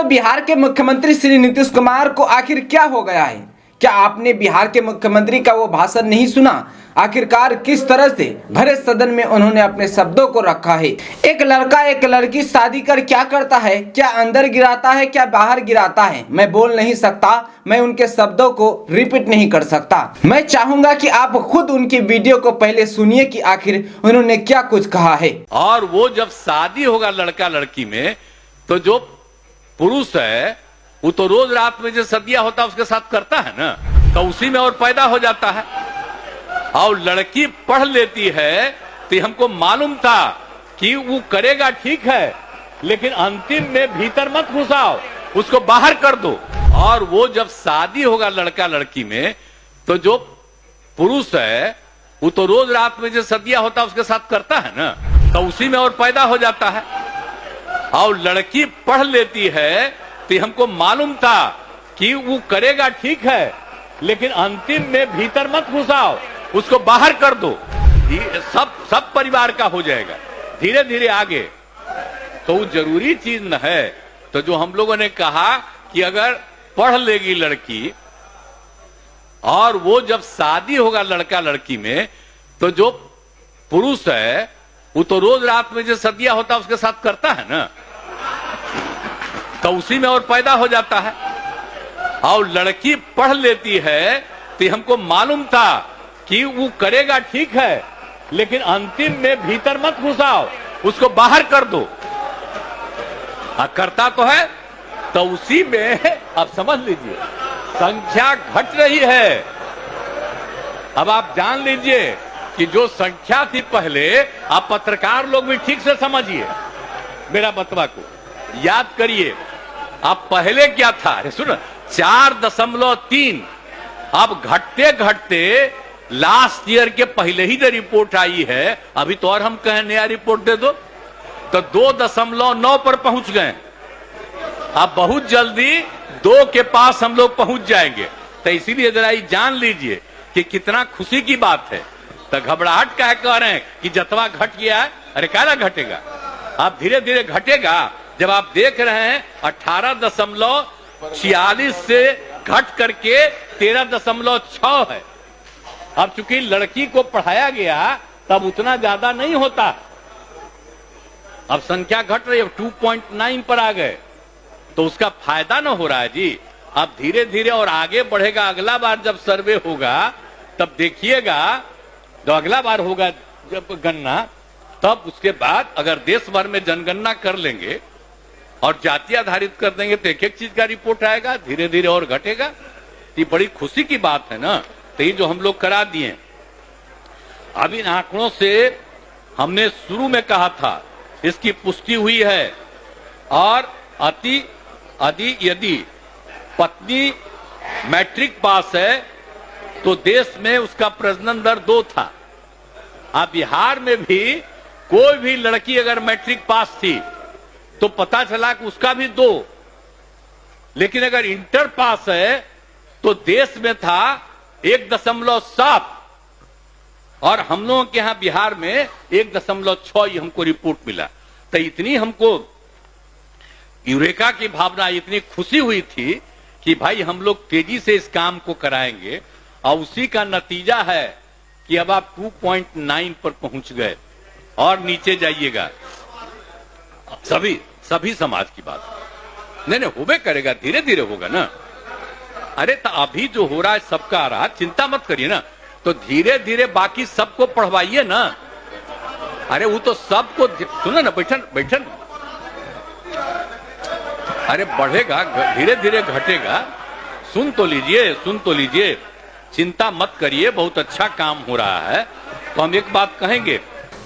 दोस्तों, बिहार के मुख्यमंत्री श्री नीतीश कुमार को आखिर क्या हो गया है? क्या आपने बिहार के मुख्यमंत्री का वो भाषण नहीं सुना? आखिरकार किस तरह से भरे सदन में उन्होंने अपने शब्दों को रखा है। एक लड़का एक लड़की शादी कर क्या करता है, क्या अंदर गिराता है, क्या बाहर गिराता है, मैं बोल नहीं सकता, मैं उनके शब्दों को रिपीट नहीं कर सकता। मैं चाहूंगा कि आप खुद उनकी वीडियो को पहले सुनिए कि आखिर उन्होंने क्या कुछ कहा है। और वो जब शादी होगा लड़का लड़की में, तो जो पुरुष है वो तो रोज रात में जो सदिया होता है उसके साथ करता है ना, तो उसी में और पैदा हो जाता है। और लड़की पढ़ लेती है तो हमको मालूम था कि वो करेगा ठीक है, लेकिन अंतिम में भीतर मत घुसाओ, उसको बाहर कर दो। और वो जब शादी होगा लड़का लड़की में, तो जो पुरुष है वो तो रोज रात में जो सदिया होता है उसके साथ करता है ना, तो उसी में और पैदा हो जाता है। और लड़की पढ़ लेती है तो हमको मालूम था कि वो करेगा ठीक है, लेकिन अंतिम में भीतर मत घुसाओ, उसको बाहर कर दो। सब परिवार का हो जाएगा धीरे धीरे आगे। तो वो जरूरी चीज न है। तो जो हम लोगों ने कहा कि अगर पढ़ लेगी लड़की और वो जब शादी होगा लड़का लड़की में, तो जो पुरुष है वो तो रोज रात में जो सदिया होता है उसके साथ करता है ना, तो उसी में और पैदा हो जाता है। और लड़की पढ़ लेती है तो हमको मालूम था कि वो करेगा ठीक है, लेकिन अंतिम में भीतर मत घुसाओ, उसको बाहर कर दो। करता तो है, तो उसी में अब समझ लीजिए संख्या घट रही है। अब आप जान लीजिए कि जो संख्या थी पहले, आप पत्रकार लोग भी ठीक से समझिए मेरा बतवा को, याद करिए। अब पहले क्या था, सुनो, 4.3। अब घटते घटते लास्ट ईयर के पहले ही जो रिपोर्ट आई है, अभी तो और हम कहें नया रिपोर्ट दे दो, तो 2.9 पर पहुंच गए। अब बहुत जल्दी 2 के पास हम लोग पहुंच जाएंगे। तो इसीलिए जरा ये जान लीजिए कि कितना खुशी की बात है। तो घबराहट क्या कह रहे हैं कि जतवा घट गया है? अरे क्या घटेगा, अब धीरे धीरे घटेगा। जब आप देख रहे हैं 18.46 से घट करके 13.6 है। अब चूंकि लड़की को पढ़ाया गया तब उतना ज्यादा नहीं होता, अब संख्या घट रही है, 2.9 पर आ गए, तो उसका फायदा ना हो रहा है जी। अब धीरे धीरे और आगे बढ़ेगा। अगला बार जब सर्वे होगा तब देखिएगा, जो अगला बार होगा जब गणना, तब उसके बाद अगर देश भर में जनगणना कर लेंगे और जाति आधारित कर देंगे तो एक एक चीज का रिपोर्ट आएगा, धीरे धीरे और घटेगा। ये बड़ी खुशी की बात है ना। तो ये जो हम लोग करा दिए, अब इन आंकड़ों से हमने शुरू में कहा था, इसकी पुष्टि हुई है। और यदि पत्नी मैट्रिक पास है तो देश में उसका प्रजनन दर 2 था। अब बिहार में भी कोई भी लड़की अगर मैट्रिक पास थी तो पता चला कि उसका भी 2, लेकिन अगर इंटर पास है तो देश में था 1.7, और हम लोगों के यहां बिहार में 1.6 हमको रिपोर्ट मिला। तो इतनी हमको यूरेका की भावना, इतनी खुशी हुई थी कि भाई हम लोग तेजी से इस काम को कराएंगे। और उसी का नतीजा है कि अब आप 2.9 पर पहुंच गए। और नीचे जाइएगा, सभी समाज की बात नहीं होबे करेगा, धीरे धीरे होगा ना। अरे तो अभी जो हो रहा है सबका आ रहा, चिंता मत करिए ना। तो धीरे धीरे बाकी सबको पढ़वाइए ना। अरे वो तो सबको सुनो ना, बैठन अरे बढ़ेगा, धीरे धीरे घटेगा। सुन तो लीजिए, चिंता मत करिए, बहुत अच्छा काम हो रहा है। तो हम एक बात कहेंगे,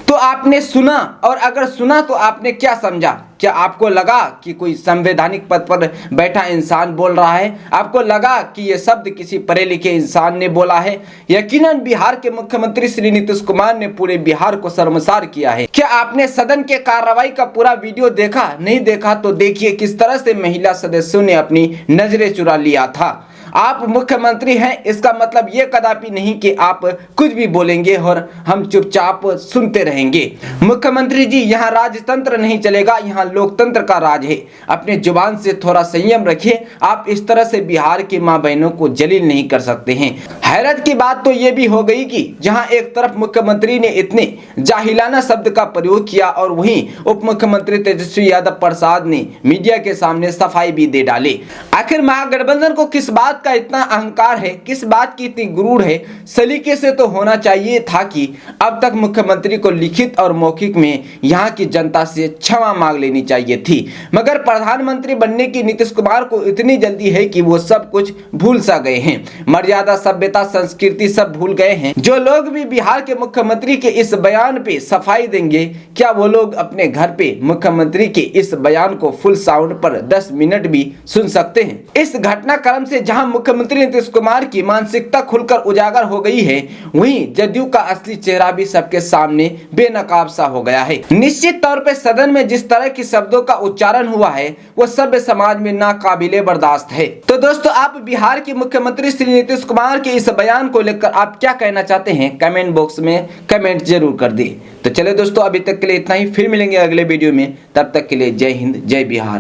तो आपने सुना, और अगर सुना तो आपने क्या समझा? क्या आपको लगा कि कोई संवैधानिक पद पर बैठा इंसान बोल रहा है? आपको लगा कि ये शब्द किसी पढ़े लिखे इंसान ने बोला है? यकीनन बिहार के मुख्यमंत्री श्री नीतीश कुमार ने पूरे बिहार को शर्मसार किया है। क्या आपने सदन के कार्रवाई का पूरा वीडियो देखा? नहीं देखा तो देखिए किस तरह से महिला सदस्यों ने अपनी नजरें चुरा लिया था। आप मुख्यमंत्री हैं इसका मतलब ये कदापि नहीं कि आप कुछ भी बोलेंगे और हम चुपचाप सुनते रहेंगे। मुख्यमंत्री जी, यहाँ राजतंत्र नहीं चलेगा, यहाँ लोकतंत्र का राज है। अपने जुबान से थोड़ा संयम रखिए। आप इस तरह से बिहार की मां बहनों को जलील नहीं कर सकते हैं। हैरत की बात तो ये भी हो गई कि जहां एक तरफ मुख्यमंत्री ने इतने जाहिलाना शब्द का प्रयोग किया और वहीं उप मुख्यमंत्री तेजस्वी यादव प्रसाद ने मीडिया के सामने सफाई भी दे डाली। आखिर महागठबंधन को किस बात का इतना अहंकार है, किस बात की इतनी गुरूर है? सलीके से तो होना चाहिए था कि अब तक मुख्यमंत्री को लिखित और मौखिक में यहाँ की जनता से क्षमा मांग लेनी चाहिए थी, मगर प्रधानमंत्री बनने की नीतीश कुमार को इतनी जल्दी है कि वो सब कुछ भूल सा गए हैं। मर्यादा, सभ्यता, संस्कृति सब भूल गए हैं। जो लोग भी बिहार के मुख्यमंत्री के इस बयान पे सफाई देंगे, क्या वो लोग अपने घर पे मुख्यमंत्री के इस बयान को फुल साउंड पर 10 मिनट भी सुन सकते हैं? इस घटनाक्रम से जहां मुख्यमंत्री नीतीश कुमार की मानसिकता खुलकर उजागर हो गई है, वहीं जदयू का असली चेहरा भी सबके सामने बेनकाब सा हो गया है। निश्चित तौर पे सदन में जिस तरह की शब्दों का उच्चारण हुआ है वो सभ्य समाज में नाकाबिले बर्दाश्त है। तो दोस्तों, आप बिहार के मुख्यमंत्री श्री नीतीश कुमार के इस बयान को लेकर आप क्या कहना चाहते हैं? कमेंट बॉक्स में कमेंट जरूर कर दें। तो चलिए दोस्तों, अभी तक के लिए इतना ही। फिर मिलेंगे अगले वीडियो में। तब तक के लिए जय हिंद, जय बिहार।